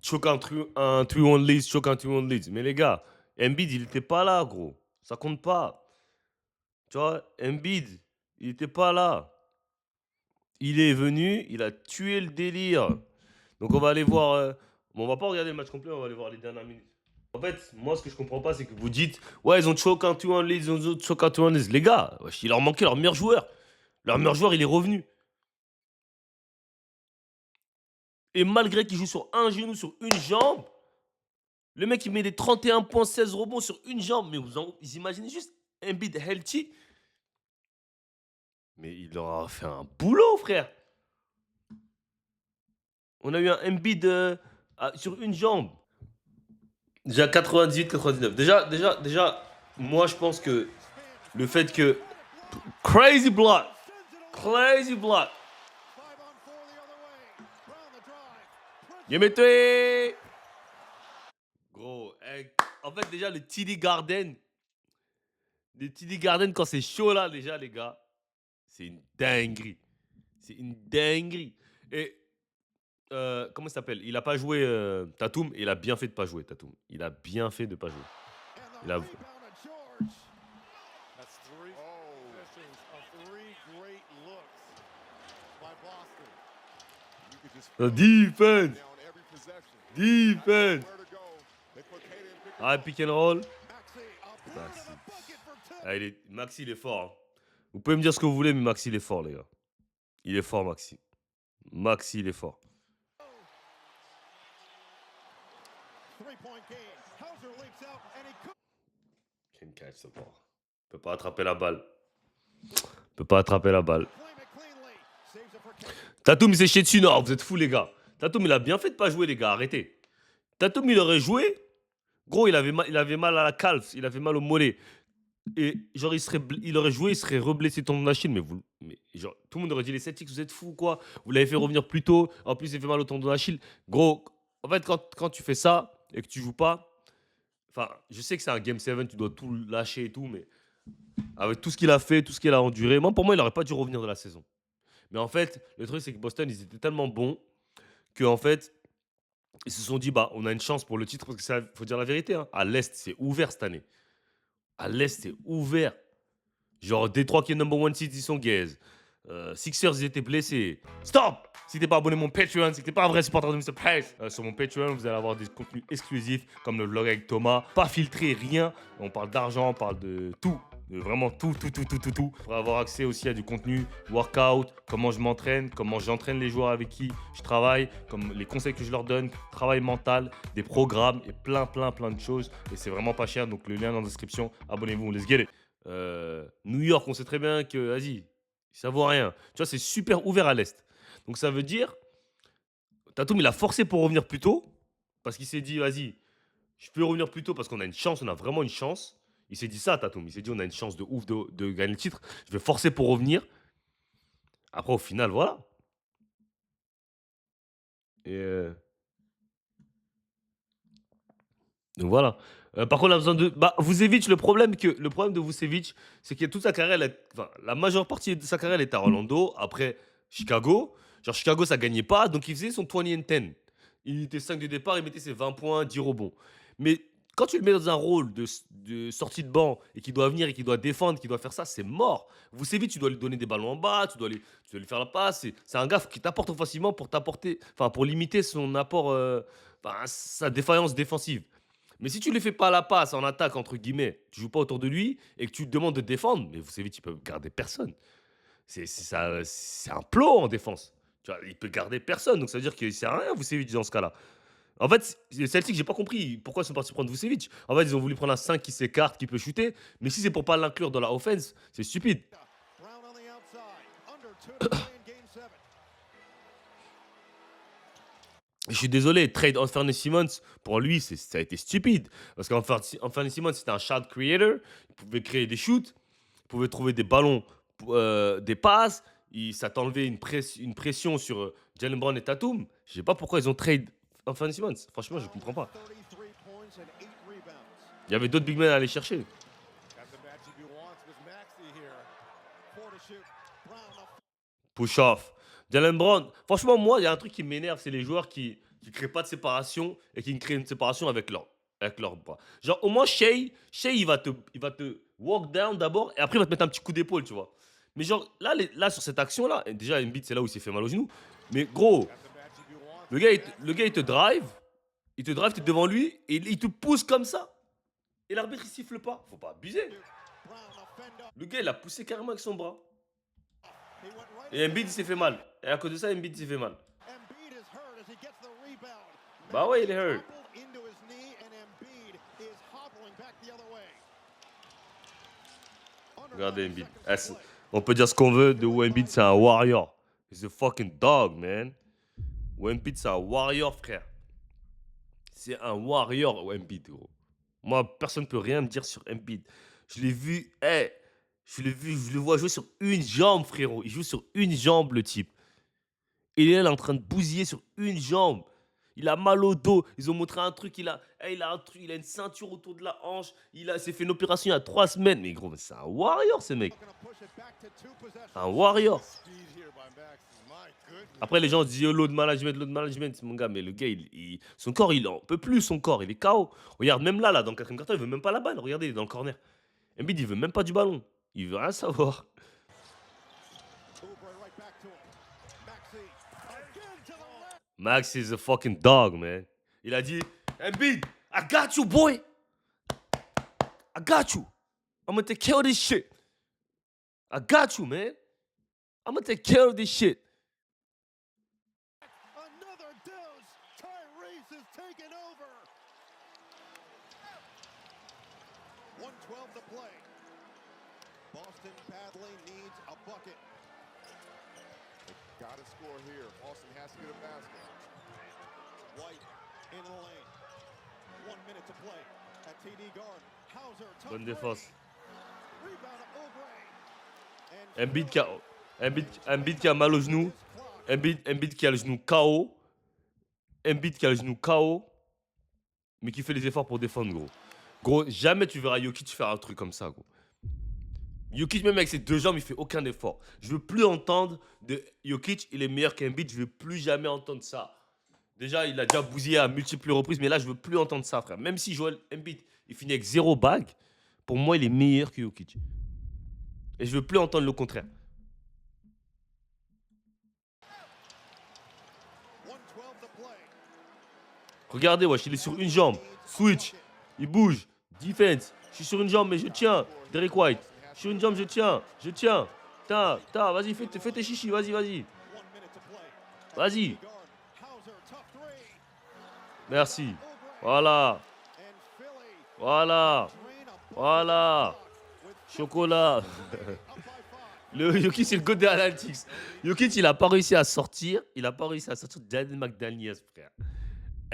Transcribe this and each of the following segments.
choke un 3-1 lead, choke un 3-1 lead. Mais les gars, Embiid, il était pas là, gros. Ça compte pas. Tu vois, Embiid, il était pas là. Il est venu, il a tué le délire. Donc on va aller voir. Bon, on va pas regarder le match complet, on va aller voir les dernières minutes. En fait, moi, ce que je comprends pas, c'est que vous dites, ouais, ils ont choqué un 2-1 lead, ils ont choqué un 2-1 lead. Les gars, wesh, il leur manquait leur meilleur joueur. Leur meilleur joueur, il est revenu. Et malgré qu'il joue sur un genou, sur une jambe, le mec, il met des 31 points, 16 rebonds sur une jambe. Mais vous imaginez juste Embiid healthy. Mais il leur a fait un boulot, frère. On a eu un Embiid sur une jambe. Déjà 98-99. Déjà, moi, je pense que le fait que Crazy Blood. Crazy Blood. Yemete. Gros, en fait, déjà, le TD Garden. Le TD Garden, quand c'est chaud là, déjà, les gars, c'est une dinguerie. C'est une dinguerie. Et comment ça s'appelle? Il a pas joué Tatum et il a bien fait de pas jouer Tatum. Il a bien fait de pas jouer. Il a... Defense! Defense! Ah, pick and roll. Maxi. Ah, Maxi, il est fort. Hein. Vous pouvez me dire ce que vous voulez, mais Maxi, il est fort, les gars. Il est fort, Maxi. Maxi, il est fort. Can't catch the ball. Peut pas attraper la balle. Peut pas attraper la balle. Tatum, il s'est chié dessus. Non, vous êtes fous, les gars. Tatum, il a bien fait de pas jouer, les gars. Arrêtez. Tatum, il aurait joué. Gros, il avait mal à la calfe. Il avait mal au mollet. Et genre, il aurait joué, il serait reblessé tendon d'Achille. Mais genre, tout le monde aurait dit les Celtics, vous êtes fous ou quoi? Vous l'avez fait revenir plus tôt. En plus, il fait mal au tendon d'Achille. Gros, en fait, quand tu fais ça et que tu joues pas, enfin, je sais que c'est un Game 7, tu dois tout lâcher et tout, mais avec tout ce qu'il a fait, tout ce qu'il a enduré, moi, pour moi, il n'aurait pas dû revenir de la saison. Mais en fait, le truc, c'est que Boston, ils étaient tellement bons qu'en fait, ils se sont dit, bah, on a une chance pour le titre, parce que faut dire la vérité, hein, à l'Est, c'est ouvert cette année. À l'Est, c'est ouvert. Genre, Détroit qui est number one seed, ils sont gaze. Sixers, ils étaient blessés. Stop! Si t'es pas abonné à mon Patreon, c'est que t'es pas un vrai supporter de Mr. Price. Sur mon Patreon, vous allez avoir des contenus exclusifs, comme le vlog avec Thomas. Pas filtré, rien. On parle d'argent, on parle de tout. De vraiment tout. Pour avoir accès aussi à du contenu, workout, comment je m'entraîne, comment j'entraîne les joueurs avec qui je travaille, comme les conseils que je leur donne, travail mental, des programmes et plein de choses. Et c'est vraiment pas cher, donc le lien dans la description. Abonnez-vous, let's get it. New York, on sait très bien que, vas-y, ça vaut rien. Tu vois, c'est super ouvert à l'Est. Donc ça veut dire, Tatum, il a forcé pour revenir plus tôt, parce qu'il s'est dit, vas-y, je peux revenir plus tôt parce qu'on a une chance, on a vraiment une chance. Il s'est dit ça, Tatum. Il s'est dit, on a une chance de ouf de gagner le titre. Je vais forcer pour revenir. Après, au final, voilà. Et donc voilà. Par contre, on a besoin de. Bah, Vucevic, le problème de Vucevic, c'est que toute sa carrière, enfin, la majeure partie de sa carrière, elle était à Orlando. Après, Chicago. Genre, Chicago, ça gagnait pas. Donc, il faisait son 20 and 10. Il était 5 de départ, il mettait ses 20 points, 10 rebonds. Mais quand tu le mets dans un rôle de sortie de banc et qu'il doit venir et qu'il doit défendre, qu'il doit faire ça, c'est mort. Vucevic, tu dois lui donner des ballons en bas, tu dois lui faire la passe. C'est un gars qui t'apporte offensivement pour limiter son apport, sa défaillance défensive. Mais si tu ne lui fais pas la passe en attaque, entre guillemets, tu joues pas autour de lui et que tu te demandes de défendre, mais vous savez, tu peux garder personne. C'est un plot en défense. Tu vois, il peut garder personne. Donc ça veut dire qu'il ne sert à rien, Vucevic, dans ce cas-là. En fait, les Celtics, j'ai pas compris pourquoi ils sont partis prendre Vucevic. En fait, ils ont voulu prendre un 5 qui s'écarte, qui peut shooter. Mais si c'est pour pas l'inclure dans la offense, c'est stupide. Je suis désolé, trade Anthony Simmons, pour lui, ça a été stupide. Parce qu'Anthony Simmons, c'était un shot creator. Il pouvait créer des shoots. Il pouvait trouver des ballons, des passes. Ça t'enlevait une pression sur Jalen Brown et Tatum. Je sais pas pourquoi ils ont trade Anthony Simmons. Franchement, je comprends pas. Il y avait d'autres big men à aller chercher. Push off. Jalen Brown. Franchement, moi, il y a un truc qui m'énerve, c'est les joueurs qui qui créent pas de séparation et qui créent une séparation avec leur bras. Genre, au moins, Shea il va te walk down d'abord et après, il va te mettre un petit coup d'épaule, tu vois. Mais genre, là, là sur cette action-là, et déjà, Embiid, c'est là où il s'est fait mal au genou. Mais gros, il te drive, tu es devant lui et il te pousse comme ça. Et l'arbitre, il siffle pas. Faut pas abuser. Le gars, il a poussé carrément avec son bras. Et Embiid, il s'est fait mal. Et à cause de ça, Embiid s'est fait mal. Bah ouais, il est hurt. Regardez Embiid. On peut dire ce qu'on veut de Embiid, c'est un warrior. He's a fucking dog, man. Embiid, c'est un warrior, frère. C'est un warrior, Embiid, gros. Moi, personne ne peut rien me dire sur Embiid. Je l'ai vu, je le vois jouer sur une jambe, frérot. Il joue sur une jambe, le type. Et là, il est en train de bousiller sur une jambe. Il a mal au dos. Ils ont montré un truc. Il a une ceinture autour de la hanche. S'est fait une opération il y a 3 semaines. Mais gros, c'est un warrior, ce mec. Un warrior. Après, les gens disent load management, mon gars. Mais le gars, son corps, il en peut plus, son corps. Il est KO. Regarde, même là, dans le quatrième carton, il veut même pas la balle. Regardez, il est dans le corner. Embiid, il veut même pas du ballon. Il veut rien savoir. Max is a fucking dog, man. Il a dit, Embiid, I got you, boy. I got you. I'm gonna take care of this shit. I got you, man. I'm gonna take care of this shit. Another dose. Tyrese is taking over. 1:12 to play. Boston badly needs a bucket. Got to score here. Boston has to get a basket. White in the lane. 1 minute to play at TD guard. Hauser. Bonne défense. Embiid qui a mal au genou. Embiid qui a le genou KO. Embiid qui a le genou KO. Mais qui fait les efforts pour défendre, gros. Gros, jamais tu verras Jokic faire un truc comme ça, gros. Jokic, même avec ses 2 jambes, il fait aucun effort. Je veux plus entendre de Jokic, il est meilleur qu'Embiid. Je veux plus jamais entendre ça. Déjà, il a déjà bousillé à multiples reprises, mais là, je veux plus entendre ça, frère. Même si Joel Embiid, il finit avec 0 bague, pour moi, il est meilleur que Jokic. Et je veux plus entendre le contraire. Regardez, wesh, il est sur une jambe. Switch, il bouge. Defense, je suis sur une jambe, mais je tiens. Derek White, je suis sur une jambe, je tiens. Vas-y, fais tes chichis, vas-y. Vas-y. Merci. Voilà. Chocolat. Le Jokic, c'est le god des Analytics. Jokic, il a pas réussi à sortir. Jaden McDaniels, frère.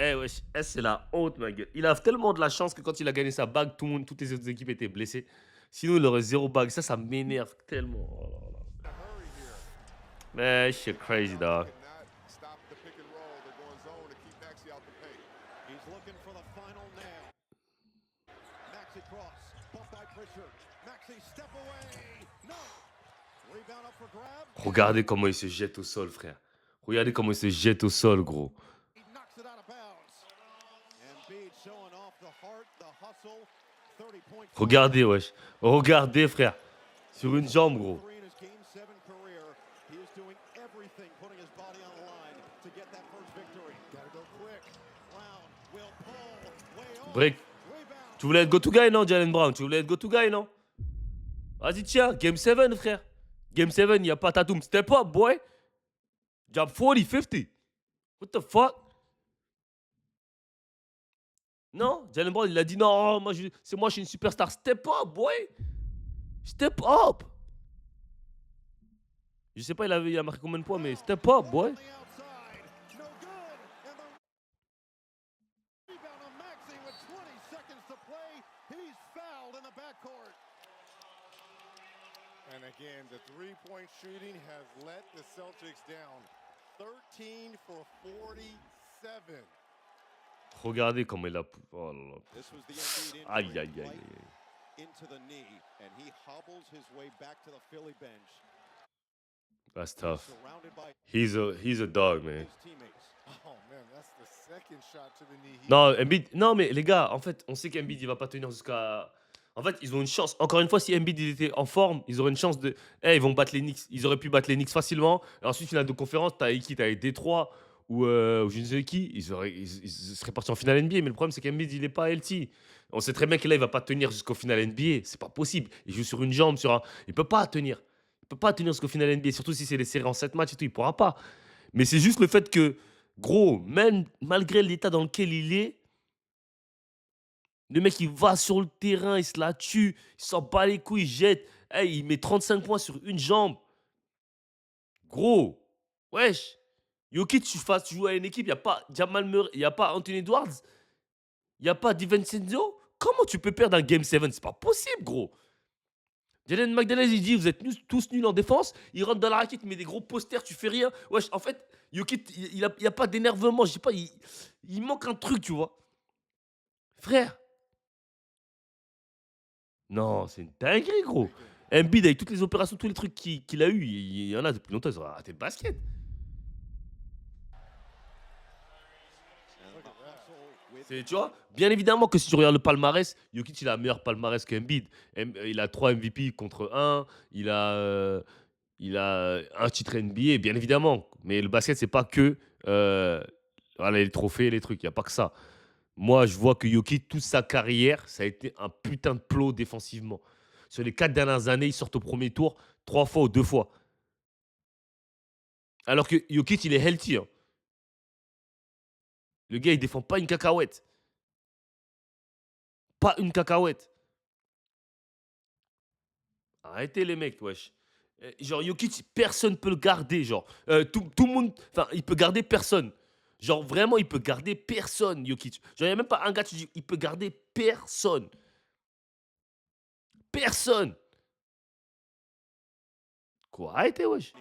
Eh wesh, c'est la honte, ma gueule. Il a tellement de la chance que quand il a gagné sa bague, toutes les autres équipes étaient blessées. Sinon, il aurait 0 bague. Ça m'énerve tellement. Oh là là. Man, shit crazy, dog. Regardez comment il se jette au sol, frère. Regardez comment il se jette au sol, gros. Regardez, wesh. Regardez, frère. Sur une jambe, gros. Break. Tu voulais être go-to-guy, non, Jalen Brown? Tu voulais être go-to-guy, non? Vas-y, tiens. Game 7, frère. Game 7, il n'y a pas Tatum. Step up, boy. Job 40, 50. What the fuck? Non, Jalen Brown, il a dit non, c'est moi, je suis une superstar. Step up, boy. Step up. Je sais pas, il a marqué combien de points, mais step up, boy. And again, the three-point shooting has let the Celtics down. 13 for 47. Regardez comment il a... Oh là là. Aïe, aïe, aïe, aïe. That's tough. surrounded by He's a dog, man. his teammates. Oh man, that's the second shot to the knee. Non, Embiid, non, mais les gars, en fait, on sait qu'Embiid, il va pas tenir jusqu'à. En fait, ils ont une chance. Encore une fois, si Embiid il était en forme, ils auraient une chance de. Eh, ils vont battre les Knicks. Ils auraient pu battre les Knicks facilement. Et ensuite, finale de conférence, t'as qui? T'as Détroit ou je ne sais qui. Ils seraient partis en finale NBA. Mais le problème, c'est qu'Embiid, il est pas healthy. On sait très bien que là, il va pas tenir jusqu'au final NBA. C'est pas possible. Il joue sur une jambe, sur un. Il peut pas tenir. Il peut pas tenir jusqu'au final NBA. Surtout si c'est les séries en 7 matchs et tout. Il pourra pas. Mais c'est juste le fait que, gros, même malgré l'état dans lequel il est, le mec, il va sur le terrain, il se la tue, il s'en bat les couilles, il jette. Hey, il met 35 points sur une jambe. Gros, wesh. Jokic, tu joues à une équipe, il n'y a pas Jamal Murray, il n'y a pas Anthony Edwards, il n'y a pas DiVincenzo. Comment tu peux perdre un Game 7? C'est pas possible, gros. Jalen McDaniels, il dit, vous êtes tous nuls en défense. Il rentre dans la raquette, il met des gros posters, tu fais rien. Wesh, en fait, Jokic, il n'y a pas d'énervement. Je sais pas, il manque un truc, tu vois. Frère, non, c'est une dinguerie, gros. Embiid, avec toutes les opérations, tous les trucs qu'il a eu, il y en a depuis longtemps, ils ont arrêté le basket. Look at that. C'est, tu vois, bien évidemment que si tu regardes le palmarès, Jokic, il a un meilleur palmarès qu'Embiid. Il a 3 MVP contre un. Il a un titre NBA, bien évidemment. Mais le basket, c'est pas que voilà, les trophées, les trucs. Il n'y a pas que ça. Moi, je vois que Jokic, toute sa carrière, ça a été un putain de plot défensivement. Sur les 4 dernières années, il sort au premier tour 3 fois ou 2 fois. Alors que Jokic, il est healthy, hein. Le gars, il défend pas une cacahuète. Pas une cacahuète. Arrêtez les mecs, wesh. Genre, Jokic, personne peut le garder. Genre, tout le monde. Enfin, il peut garder personne. Genre, vraiment, il peut garder personne, Jokic. Genre, il n'y a même pas un gars, tu dis, il peut garder personne. Personne. Quoi? Arrêtez, wesh.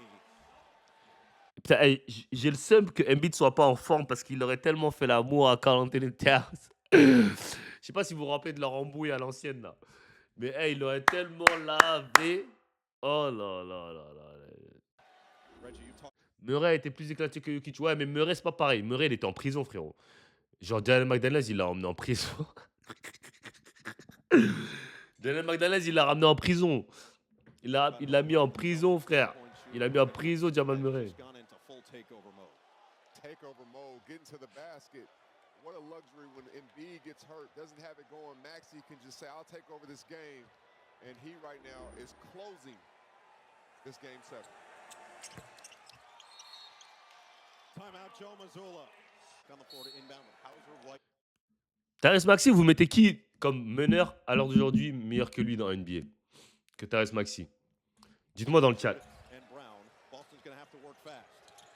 Putain, hey, j'ai le seum que Embiid soit pas en forme parce qu'il aurait tellement fait l'amour à Karl Anthony Towns. Je sais pas si vous vous rappelez de leur embrouille à l'ancienne, là. Mais hey, il aurait tellement lavé. Oh là là là là. Reggie, you talk. Murray était plus éclaté que Jokic. Ouais, mais Murray, c'est pas pareil. Murray, il était en prison, frérot. Genre, Jalen McDaniels, il l'a emmené en prison. Jalen McDaniels, il l'a ramené en prison. Il l'a mis en prison, frère. Il a mis en prison, Jamal Murray. Gone into full takeover mode. Takeover mode, getting to the basket. What a luxury when Embiid gets hurt, doesn't have it going. Maxey can just say, "I'll take over this game," and he right now is closing this game 7. Timeout, Joe Mazzulla. Down the floor to inbound with Hauser, White. Tyrese Maxey, vous mettez qui comme meneur à l'heure d'aujourd'hui meilleur que lui dans NBA? Que Tyrese Maxey. Dites-moi dans le chat. And Brown. Boston's going to have to work fast.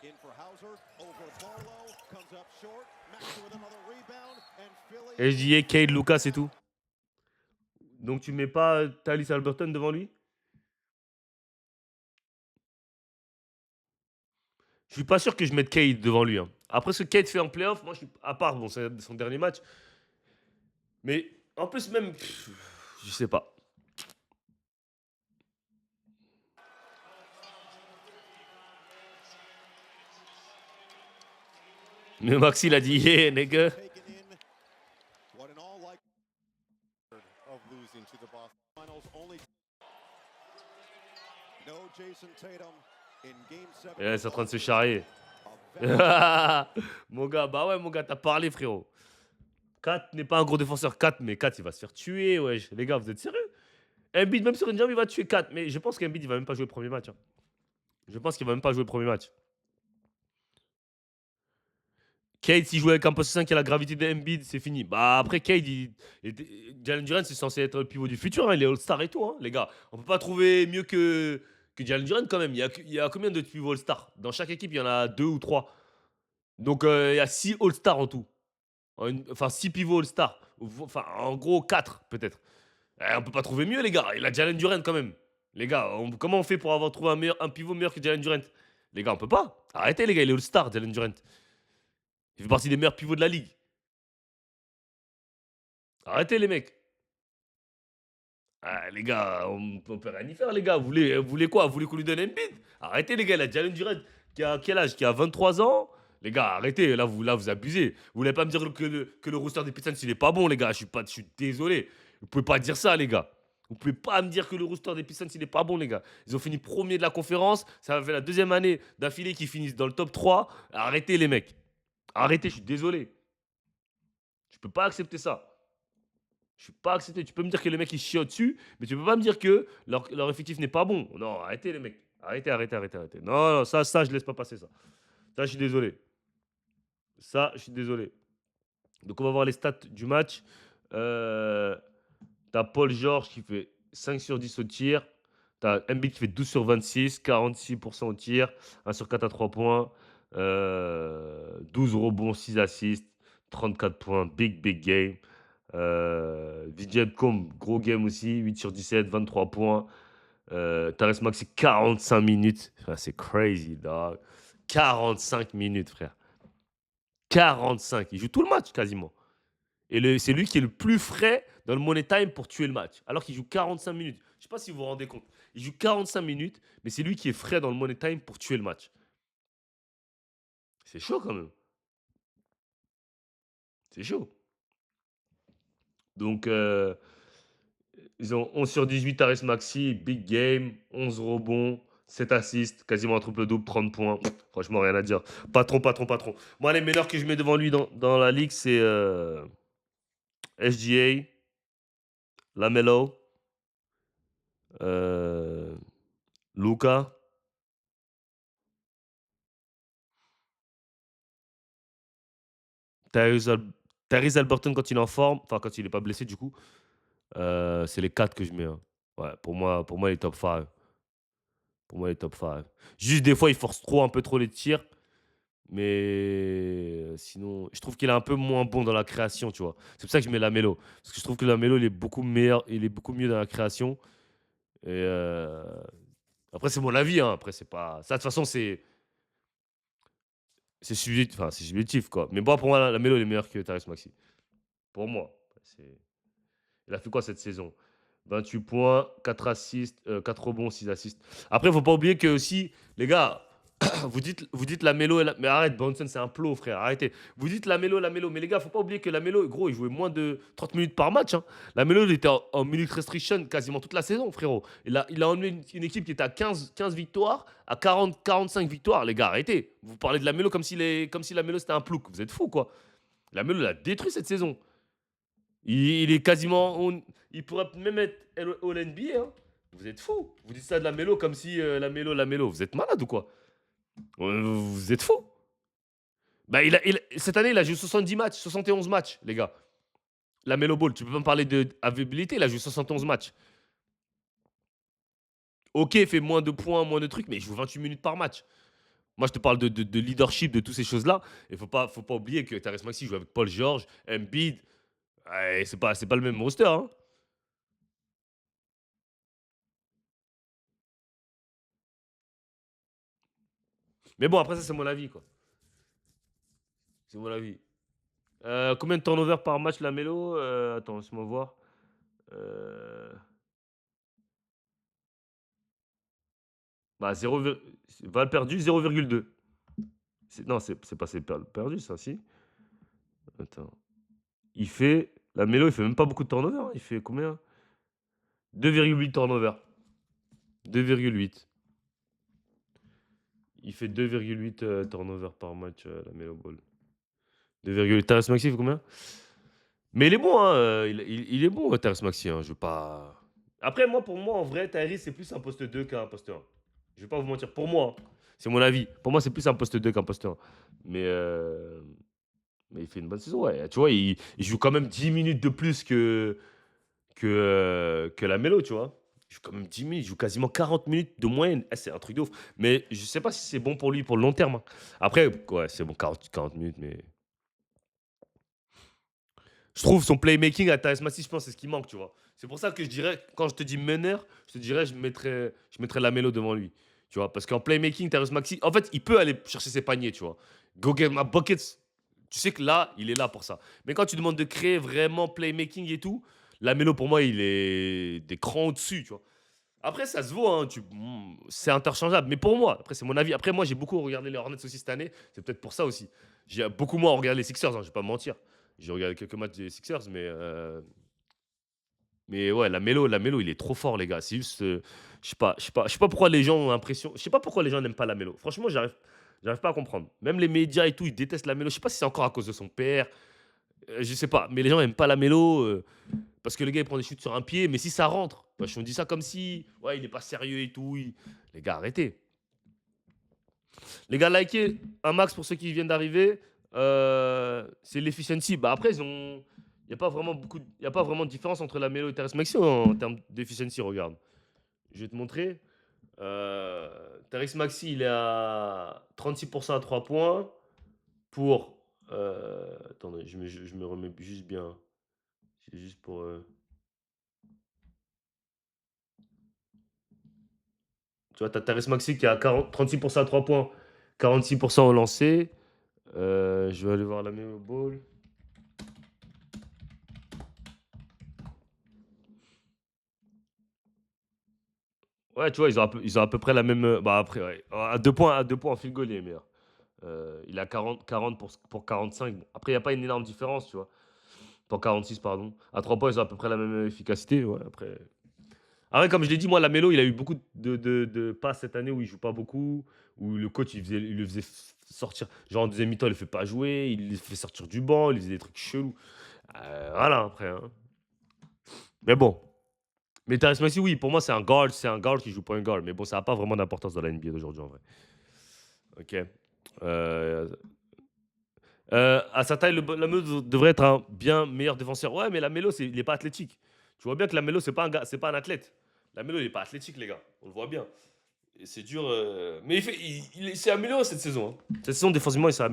In for Hauser, over Barlow, comes up short. Maxey with another rebound, and Philly. SGA, Cade, Lucas et tout. Donc tu mets pas Thalys Alberton devant lui? Je suis pas sûr que je mette Cade devant lui, hein. Après ce que Cade fait en playoff, moi je suis à part, bon, c'est son dernier match. Mais en plus même, je sais pas. Mais Maxi il a dit yeah nigga. Taken in. What in all like of losing to the Boston Finals only. No Jason Tatum in game 7. Et là, c'est en train de se charrier. Mon gars, bah ouais mon gars, t'as parlé frérot. 4 n'est pas un gros défenseur, 4, mais 4 il va se faire tuer, wesh. Les gars, vous êtes sérieux? Embiid, même sur une jambe, il va tuer 4. Mais je pense qu'Embiid, il va même pas jouer le premier match, hein. Je pense qu'il va même pas jouer le premier match. Cade, s'il joue avec un poste 5 qui a la gravité d'Embiid, c'est fini. Bah après, Cade, Jalen Duren, c'est censé être le pivot du futur, hein. Il est All-Star et tout, hein, les gars. On peut pas trouver mieux que Jalen Duren quand même. Il y a combien de pivots All-Star? Dans chaque équipe, il y en a 2 ou 3. Donc il y a 6 All-Star en tout. Enfin, 6 pivots All-Star. Enfin, en gros, 4 peut-être. On peut pas trouver mieux, les gars. Il a Jalen Duren quand même. Les gars, comment on fait pour avoir trouvé un pivot meilleur que Jalen Duren? Les gars, on peut pas. Arrêtez, les gars, il est All-Star, Jalen Duren. Il fait partie des meilleurs pivots de la ligue. Arrêtez, les mecs. Ah, les gars, on peut rien y faire, les gars. Vous voulez quoi? Vous voulez qu'on lui donne Embiid? Arrêtez, les gars. Il a Jalen Duren qui a quel âge? Qui a 23 ans? Les gars, arrêtez. Là, vous abusez. Vous voulez pas me dire que le roster des Pistons, il est pas bon, les gars. Je suis désolé. Vous pouvez pas dire ça, les gars. Vous pouvez pas me dire que le roster des Pistons, il est pas bon, les gars. Ils ont fini premier de la conférence. Ça fait la deuxième année d'affilée qu'ils finissent dans le top 3. Arrêtez, les mecs. Arrêtez, je suis désolé. Je peux pas accepter ça. Je suis pas accepté. Tu peux me dire que les mecs ils chient dessus, mais tu peux pas me dire que leur effectif n'est pas bon. Non, arrêtez les mecs. Arrêtez. Non, non, ça, je laisse pas passer ça. Ça, je suis désolé. Ça, je suis désolé. Donc, on va voir les stats du match. Euh, T'as Paul George qui fait 5 sur 10 au tir. T'as Embiid qui fait 12 sur 26, 46% au tir, 1 sur 4 à 3 points, 12 rebonds, 6 assists, 34 points, big game. Vijay Combe, gros game aussi, 8 sur 17, 23 points. Therese Maxey, 45 minutes. Frère, c'est crazy, dog. 45 minutes, frère. 45. Il joue tout le match, quasiment. Et c'est lui qui est le plus frais dans le Money Time pour tuer le match. Alors qu'il joue 45 minutes. Je ne sais pas si vous vous rendez compte. Il joue 45 minutes, mais c'est lui qui est frais dans le Money Time pour tuer le match. C'est chaud quand même. C'est chaud. Donc, ils ont 11 sur 18 Therese Maxey, big game, 11 rebonds, 7 assists, quasiment un triple-double, 30 points. Franchement, rien à dire. Patron. Moi, les meilleurs que je mets devant lui dans la ligue, c'est SGA, Lamelo, euh, Luka. Tyrese Al- Tyrese Haliburton quand il est en forme, enfin quand il n'est pas blessé du coup, c'est les 4 que je mets, hein. Ouais, pour moi, il est top 5. Pour moi, il est top 5. Juste des fois, il force trop, un peu trop les tirs. Mais sinon, je trouve qu'il est un peu moins bon dans la création, tu vois. C'est pour ça que je mets Lamelo. Parce que je trouve que Lamelo, il est beaucoup meilleur, il est beaucoup mieux dans la création. Et après, c'est mon avis, hein. Après, c'est pas. Ça, de toute façon, c'est subjectif, enfin, c'est subjectif, quoi. Mais bon, pour moi, Lamelo, il est meilleur que Tyrese Maxey. Pour moi. Il a fait quoi cette saison? 28 points, 4 assists, 4 rebonds, 6 assists. Après, il ne faut pas oublier que aussi, les gars, vous dites Lamelo, mais arrête, Bronson, c'est un plot, frère, arrêtez. Vous dites Lamelo, mais les gars, faut pas oublier que Lamelo, gros, il jouait moins de 30 minutes par match, hein. Lamelo, il était en minute restriction quasiment toute la saison, frérot. Il a emmené une équipe qui était à 15 victoires, à 45 victoires, les gars, arrêtez. Vous parlez de Lamelo comme si Lamelo c'était un plouc. Vous êtes fous, quoi. Lamelo, il a détruit cette saison. Il est quasiment. Il pourrait même être All NBA, hein. Vous êtes fous. Vous dites ça de la Mélo comme si la Mélo. Vous êtes malade ou quoi? Vous êtes fous. Bah, cette année, il a joué 70 matchs, 71 matchs, les gars. La Mélo Ball, tu peux pas me parler de availabilité, il a joué 71 matchs. Ok, il fait moins de points, moins de trucs, mais il joue 28 minutes par match. Moi, je te parle de leadership, de toutes ces choses-là. Il faut pas oublier que Therese Maxey joue avec Paul George, Embiid. Ouais, c'est pas le même roster, hein. Mais bon, après, ça, c'est mon avis, quoi. C'est mon avis. Combien de turnovers par match la Mélo? Attends, laisse-moi voir. Euh, Bah, 0, Val perdu, 0,2. Non, c'est pas c'est perdu, ça, si. Attends. La Mélo, il fait même pas beaucoup de turnovers, hein. Il fait combien? 2,8 turnovers. 2,8. Il fait 2,8 turnovers par match, la Mélo Ball. 2,8. Tyrese Maxey, il fait combien? Mais il est bon, hein. Il est bon, Tyrese Maxey, hein. Je veux pas. Après, moi, pour moi, en vrai, Tyrese, c'est plus un poste 2 qu'un poste 1. Je vais pas vous mentir. Pour moi, hein, c'est mon avis. Pour moi, c'est plus un poste 2 qu'un poste 1. Mais, euh, mais il fait une bonne saison, ouais. Tu vois, il joue quand même 10 minutes de plus que la Mélo, tu vois. Il joue quand même 10 minutes, il joue quasiment 40 minutes de moyenne. C'est un truc de ouf. Mais je sais pas si c'est bon pour lui pour le long terme, hein. Après, ouais, c'est bon, 40 minutes, mais. Je trouve son playmaking à Thales Maxey, je pense, c'est ce qui manque, tu vois. C'est pour ça que je dirais, quand je te dis meneur, je te dirais, je mettrais Lamelo devant lui. Tu vois, parce qu'en playmaking, Thales Maxey, en fait, il peut aller chercher ses paniers, tu vois. Go get my buckets. Tu sais que là, il est là pour ça. Mais quand tu demandes de créer vraiment playmaking et tout, Lamelo, pour moi, il est des crans au-dessus, tu vois. Après, ça se vaut, hein, c'est interchangeable. Mais pour moi, après, c'est mon avis. Après, moi, j'ai beaucoup regardé les Hornets aussi cette année. C'est peut-être pour ça aussi. J'ai beaucoup moins regardé les Sixers, hein, je vais pas me mentir. J'ai regardé quelques matchs des Sixers, mais ouais, la Melo, il est trop fort, les gars. C'est juste, je sais pas pourquoi les gens ont l'impression, je sais pas pourquoi les gens n'aiment pas la Melo. Franchement, j'arrive pas à comprendre. Même les médias et tout, ils détestent la Melo. Je sais pas si c'est encore à cause de son père. Je sais pas, mais les gens aiment pas la Melo parce que le gars il prend des shoots sur un pied, mais si ça rentre, on dit ça comme si, ouais, il est pas sérieux et tout. Les gars, arrêtez. Les gars, likez un max pour ceux qui viennent d'arriver. C'est l'efficiency. Bah après, il n'y a pas vraiment y a pas vraiment de différence entre la Melo et Terrence Maxi en termes d'efficiency. Regarde, je vais te montrer. Terrence Maxi, il est à 36% à 3 points pour. Attendez, je me remets juste bien. C'est juste pour. Tu vois, t'as Terrence Maxi qui a 36% à 3 points, 46% au lancer. Je vais aller voir la Melo Ball. Ouais, tu vois, ils ont à peu près la même. Bah, après, ouais. À deux points en field goal, il est meilleur. Il a 40 pour 45. Bon, après, il n'y a pas une énorme différence, tu vois. Pour 46, pardon. À 3 points, ils ont à peu près la même efficacité. Ouais, après. Après, comme je l'ai dit, moi, la Melo, il a eu beaucoup de passes cette année où il joue pas beaucoup, où le coach, il le faisait sortir. Genre en deuxième mi-temps, il le fait pas jouer, il le fait sortir du banc, il faisait des trucs chelous. Voilà, après, hein. Mais bon. Mais Tyrese Maxey, oui, pour moi, c'est un guard qui joue point guard. Mais bon, ça n'a pas vraiment d'importance dans la NBA d'aujourd'hui, en vrai. Ok. Euh, à sa taille, la Melo devrait être un bien meilleur défenseur. Ouais, mais la Melo, il n'est pas athlétique. Tu vois bien que la Melo, c'est pas un athlète. La Melo, il n'est pas athlétique, les gars. On le voit bien. Et c'est dur. Mais il s'est amélioré cette saison, hein. Cette saison, défensivement, il s'est amélioré.